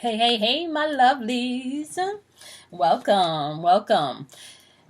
Hey, hey, hey, my lovelies. Welcome, welcome.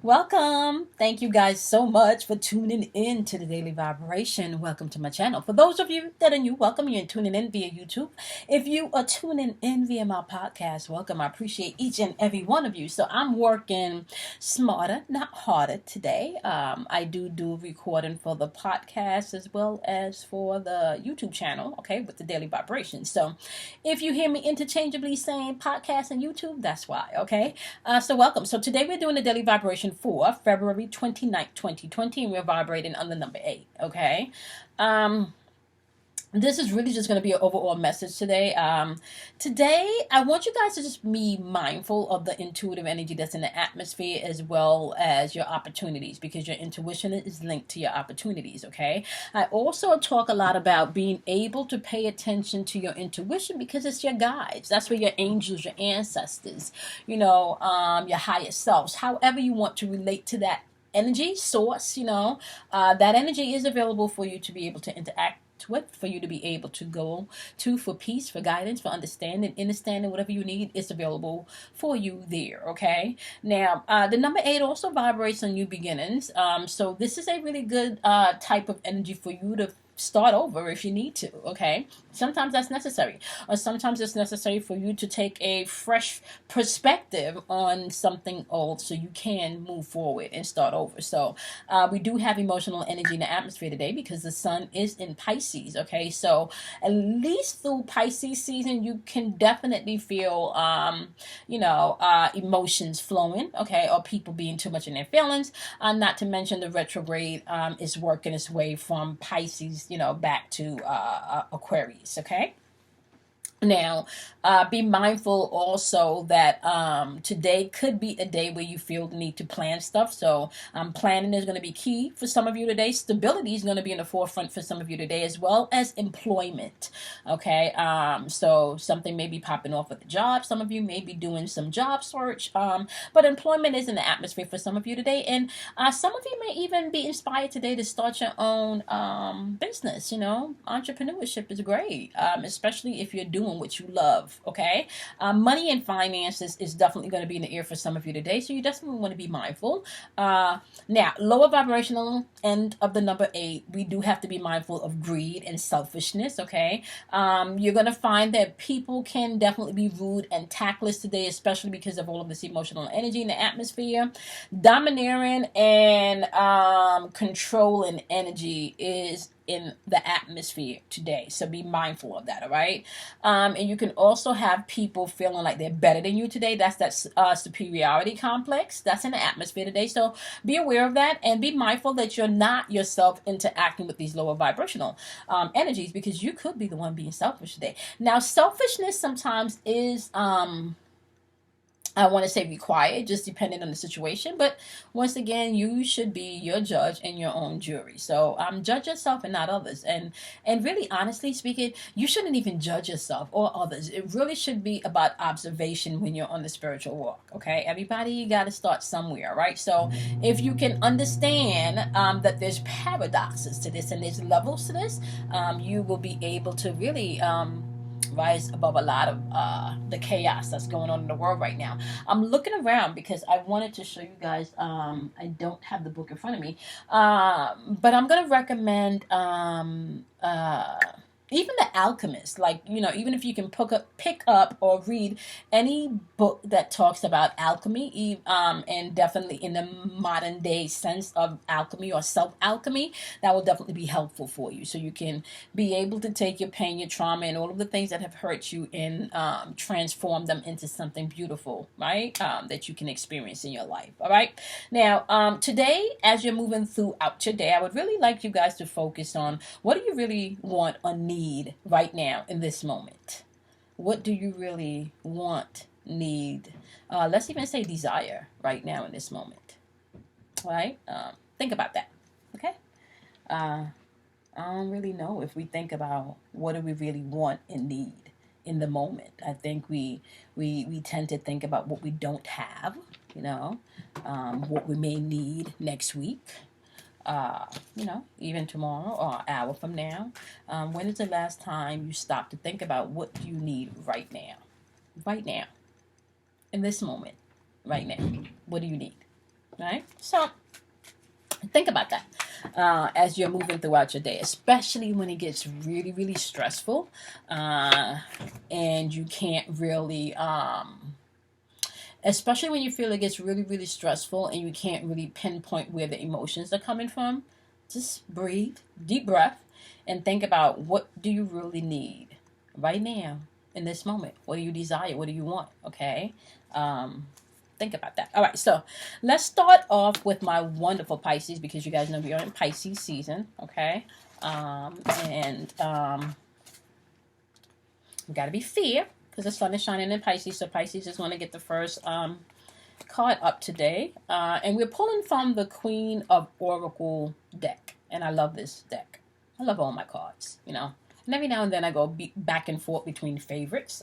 Welcome. Thank you guys so much for tuning in to the Daily Vibration. Welcome to my channel. For those of you that are new, welcome. You're tuning in via YouTube. If you are tuning in via my podcast, welcome. I appreciate each and every one of you. So I'm working smarter, not harder today. I do recording for the podcast as well as for the YouTube channel, okay, with the Daily Vibration. So if you hear me interchangeably saying podcast and YouTube, that's why, okay? So welcome. So today we're doing the daily vibration for February 29th, 2020, and we're vibrating on the number 8, okay? Um, this is really just going to be an overall message today. Today, I want you guys to just be mindful of the intuitive energy that's in the atmosphere as well as your opportunities, because your intuition is linked to your opportunities, okay? I also talk a lot about being able to pay attention to your intuition because it's your guides. That's where your angels, your ancestors, your higher selves, however you want to relate to that energy source, that energy is available for you to be able to interact with, for you to be able to go to for peace, for guidance, for understanding, whatever you need is available for you there, okay? Now, the number 8 also vibrates on new beginnings. So this is a really good type of energy for you to start over if you need to, okay? Sometimes that's necessary. Or sometimes it's necessary for you to take a fresh perspective on something old so you can move forward and start over. So we do have emotional energy in the atmosphere today because the sun is in Pisces, okay? So at least through Pisces season, you can definitely feel, emotions flowing, okay? Or people being too much in their feelings. Not to mention the retrograde is working its way from Pisces, back to Aquarius, okay? Now, be mindful also that today could be a day where you feel the need to plan stuff. So planning is going to be key for some of you today. Stability is going to be in the forefront for some of you today, as well as employment. Okay, so something may be popping off with the job. Some of you may be doing some job search, but employment is in the atmosphere for some of you today. And some of you may even be inspired today to start your own business. Entrepreneurship is great, especially if you're doing what you love, okay? Money and finances is definitely going to be in the air for some of you today, so you definitely want to be mindful. Now, lower vibrational end of the number 8, we do have to be mindful of greed and selfishness, okay? You're going to find that people can definitely be rude and tactless today, especially because of all of this emotional energy in the atmosphere. Domineering and controlling energy is in the atmosphere today, so be mindful of that, all right? And you can also have people feeling like they're better than you today. That's that superiority complex that's in the atmosphere today, so be aware of that and be mindful that you're not yourself interacting with these lower vibrational energies, because you could be the one being selfish today. Now, selfishness sometimes is I want to say required, just depending on the situation. But once again, you should be your judge and your own jury. So judge yourself and not others. And really, honestly speaking, you shouldn't even judge yourself or others. It really should be about observation when you're on the spiritual walk. Okay, everybody got to start somewhere, right? So if you can understand that there's paradoxes to this and there's levels to this, you will be able to really rise above a lot of the chaos that's going on in the world right now. I'm looking around because I wanted to show you guys. I don't have the book in front of me, but I'm gonna recommend even The Alchemist. Like, even if you can pick up or read any book that talks about alchemy, and definitely in the modern day sense of alchemy or self alchemy, that will definitely be helpful for you. So you can be able to take your pain, your trauma, and all of the things that have hurt you and transform them into something beautiful, right? That you can experience in your life. All right. Now, today, as you're moving throughout your day, I would really like you guys to focus on, what do you really want or need right now in this moment? What do you really want, need? Let's even say desire right now in this moment. All right? Think about that. Okay? I don't really know if we think about what do we really want and need in the moment. I think we tend to think about what we don't have, what we may need next week, even tomorrow or an hour from now. When is the last time you stopped to think about what you need right now? right now, in this moment, right now. What do you need? Right? So think about that as you're moving throughout your day, especially when it gets really, really stressful and you can't really, especially when you feel it gets really, really stressful and you can't really pinpoint where the emotions are coming from. Just breathe, deep breath, and think about what do you really need right now in this moment. What do you desire? What do you want? Okay. Think about that. All right, so let's start off with my wonderful Pisces, because you guys know we are in Pisces season, okay? And we got to be fair because the sun is shining in Pisces, so Pisces is going to get the first card up today. And we're pulling from the Queen of Oracle deck, and I love this deck. I love all my cards, you know. And every now and then I go back and forth between favorites.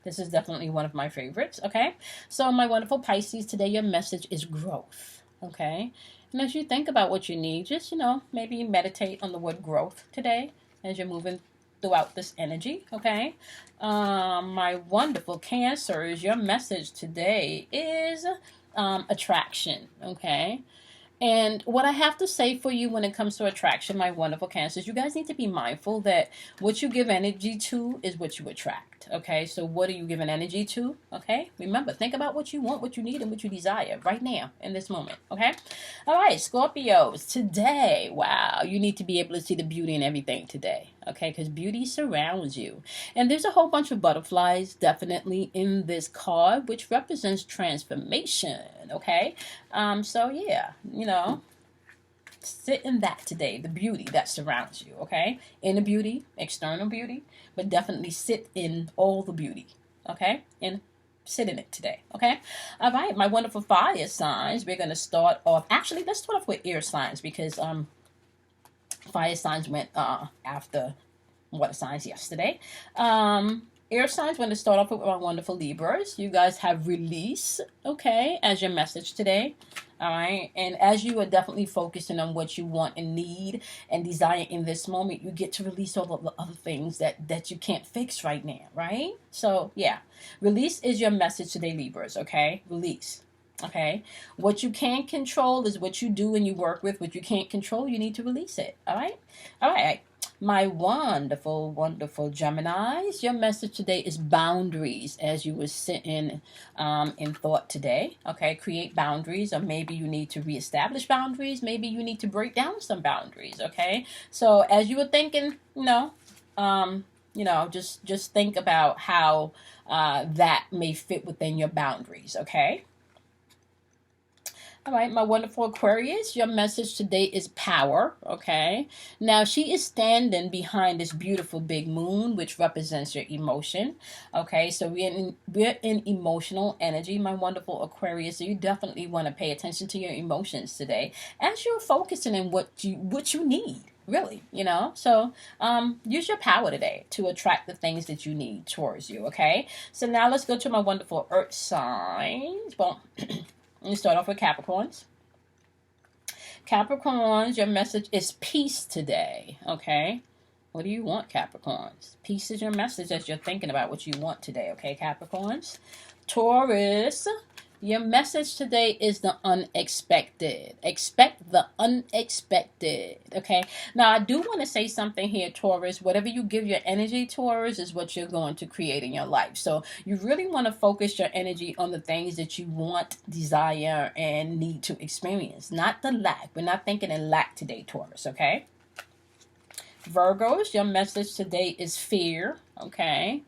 This is definitely one of my favorites, okay? So my wonderful Pisces, today your message is growth, okay? And as you think about what you need, just, you know, maybe meditate on the word growth today as you're moving throughout this energy, okay? My wonderful Cancers, your message today is attraction, okay? And what I have to say for you when it comes to attraction, my wonderful Cancers, you guys need to be mindful that what you give energy to is what you attract, okay? So what are you giving energy to, okay? Remember, think about what you want, what you need, and what you desire right now in this moment, okay? All right, Scorpios, today, wow, you need to be able to see the beauty in everything today, okay? Because beauty surrounds you. And there's a whole bunch of butterflies definitely in this card, which represents transformation, okay? So yeah, you know, sit in that today, the beauty that surrounds you, okay? Inner beauty, external beauty, but definitely sit in all the beauty, okay? And sit in it today, okay? All right, my wonderful fire signs, we're going to start off, actually, let's start off with air signs, because fire signs went after water signs yesterday. Air signs, going to start off with my wonderful Libras. You guys have release, okay, as your message today. All right. And as you are definitely focusing on what you want and need and desire in this moment, you get to release all of the other things that you can't fix right now, right? So, yeah. Release is your message today, Libras, okay? Release. Okay. What you can control is what you do and you work with. What you can't control, you need to release it. All right. All right. My wonderful, wonderful Geminis, your message today is boundaries as you were sitting in thought today. Okay, create boundaries, or maybe you need to reestablish boundaries. Maybe you need to break down some boundaries. Okay, so as you were thinking, just think about how that may fit within your boundaries. Okay. All right, my wonderful Aquarius, your message today is power, okay? Now, she is standing behind this beautiful big moon, which represents your emotion, okay? So we're in emotional energy, my wonderful Aquarius, so you definitely want to pay attention to your emotions today as you're focusing on what you need. Really, you know, so use your power today to attract the things that you need towards you, okay? So now let's go to my wonderful earth signs. Well, you start off with Capricorns. Capricorns, your message is peace today, okay? What do you want, Capricorns? Peace is your message as you're thinking about what you want today, okay, Capricorns? Taurus, your message today is the unexpected. Expect the unexpected, okay? Now, I do want to say something here, Taurus. Whatever you give your energy, Taurus, is what you're going to create in your life. So you really want to focus your energy on the things that you want, desire, and need to experience, not the lack. We're not thinking in lack today, Taurus, okay? Virgos, your message today is fear, okay?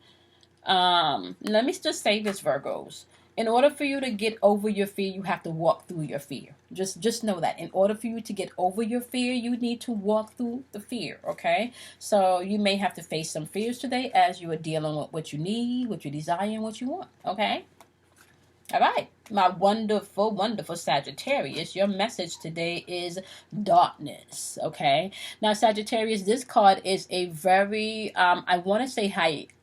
Let me just say this, Virgos. In order for you to get over your fear, you have to walk through your fear. Just know that. In order for you to get over your fear, you need to walk through the fear, okay? So you may have to face some fears today as you are dealing with what you need, what you desire, and what you want, okay? All right. My wonderful, wonderful Sagittarius, your message today is darkness, okay? Now, Sagittarius, this card is a very, I want to say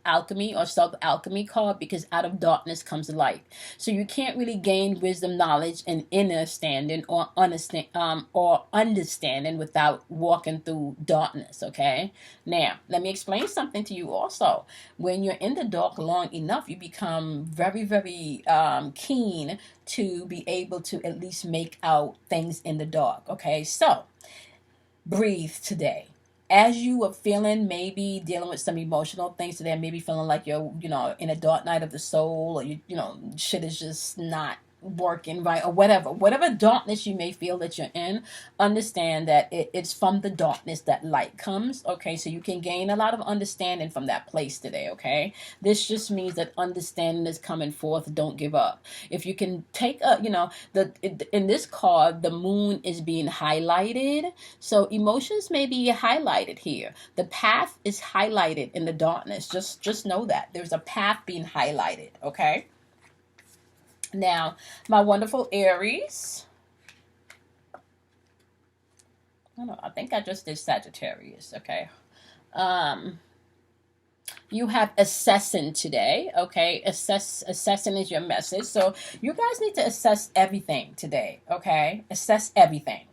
alchemy or self-alchemy card, because out of darkness comes light. So you can't really gain wisdom, knowledge, and understanding or understanding without walking through darkness, okay? Now, let me explain something to you also. When you're in the dark long enough, you become very, very keen to be able to at least make out things in the dark, okay? So, breathe today. As you are feeling, maybe dealing with some emotional things today, maybe feeling like you're, in a dark night of the soul, or shit is just not working right, or whatever darkness you may feel that you're in, understand that it's from the darkness that light comes, okay? So you can gain a lot of understanding from that place today, okay? This just means that understanding is coming forth. Don't give up. If you can take in this card, the moon is being highlighted, so emotions may be highlighted here. The path is highlighted in the darkness. Just know that there's a path being highlighted, okay? Now, my wonderful Aries. I think I just did Sagittarius, okay? You have assessing today, okay? Assessing is your message. So you guys need to assess everything today, okay? Assess everything.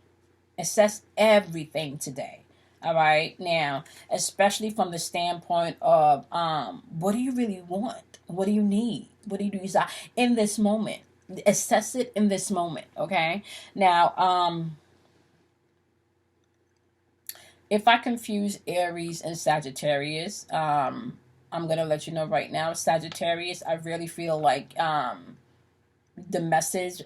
Assess everything today. All right. Now, especially from the standpoint of what do you really want? What do you need? What do you desire in this moment? Assess it in this moment. Okay. Now, if I confuse Aries and Sagittarius, I'm gonna let you know right now, Sagittarius, I really feel like the message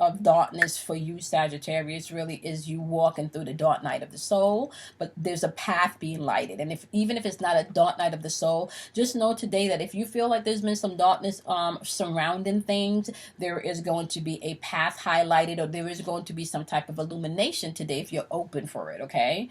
of darkness for you, Sagittarius, really is you walking through the dark night of the soul, but there's a path being lighted. And even if it's not a dark night of the soul, just know today that if you feel like there's been some darkness surrounding things, there is going to be a path highlighted, or there is going to be some type of illumination today if you're open for it, okay?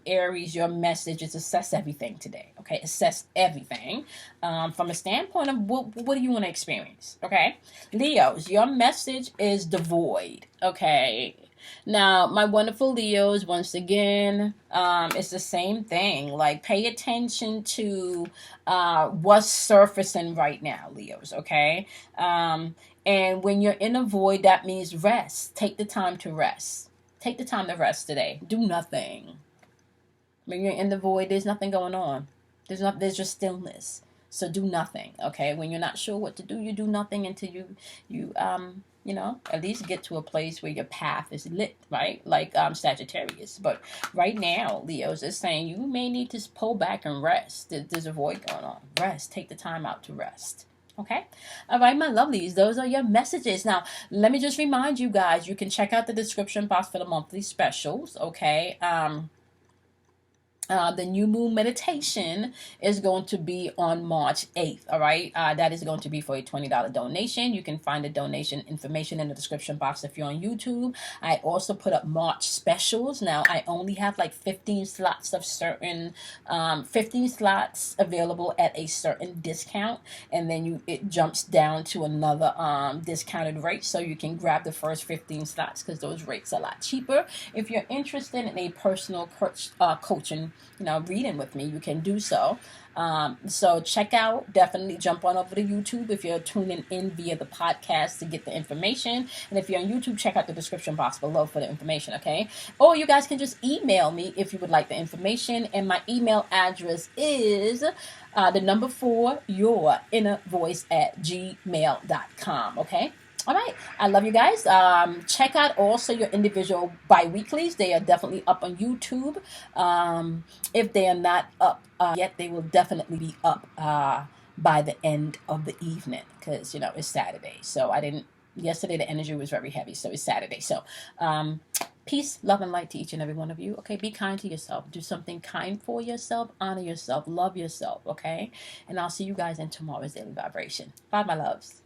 Aries, your message is assess everything today, okay? Assess everything from a standpoint of what do you want to experience, okay? Leos, your message is devoid, okay? Now, my wonderful Leos, once again, it's the same thing. Like, pay attention to what's surfacing right now, Leos, okay? And when you're in a void, that means rest. Take the time to rest. Take the time to rest today. Do nothing. When you're in the void, there's nothing going on. There's just stillness. So do nothing, okay? When you're not sure what to do, you do nothing until you at least get to a place where your path is lit, right? Like Sagittarius. But right now, Leos is saying you may need to pull back and rest. There's a void going on. Rest. Take the time out to rest. Okay. All right, my lovelies. Those are your messages. Now, let me just remind you guys, you can check out the description box for the monthly specials, okay? The new moon meditation is going to be on March 8th, all right? That is going to be for a $20 donation. You can find the donation information in the description box if you're on YouTube. I also put up March specials. Now, I only have like 15 slots of 15 slots available at a certain discount, and then it jumps down to another discounted rate, so you can grab the first 15 slots because those rates are a lot cheaper. If you're interested in a personal coaching, reading with me, you can do so. So definitely jump on over to YouTube if you're tuning in via the podcast to get the information. And if you're on YouTube, check out the description box below for the information, okay? Or you guys can just email me if you would like the information. And my email address is the number 4, your inner voice @gmail.com, okay? All right. I love you guys. Check out also your individual bi-weeklies. They are definitely up on YouTube. If they are not up yet, they will definitely be up by the end of the evening because, it's Saturday. So yesterday the energy was very heavy, so it's Saturday. So peace, love, and light to each and every one of you. Okay, be kind to yourself. Do something kind for yourself. Honor yourself. Love yourself, okay? And I'll see you guys in tomorrow's Daily Vibration. Bye, my loves.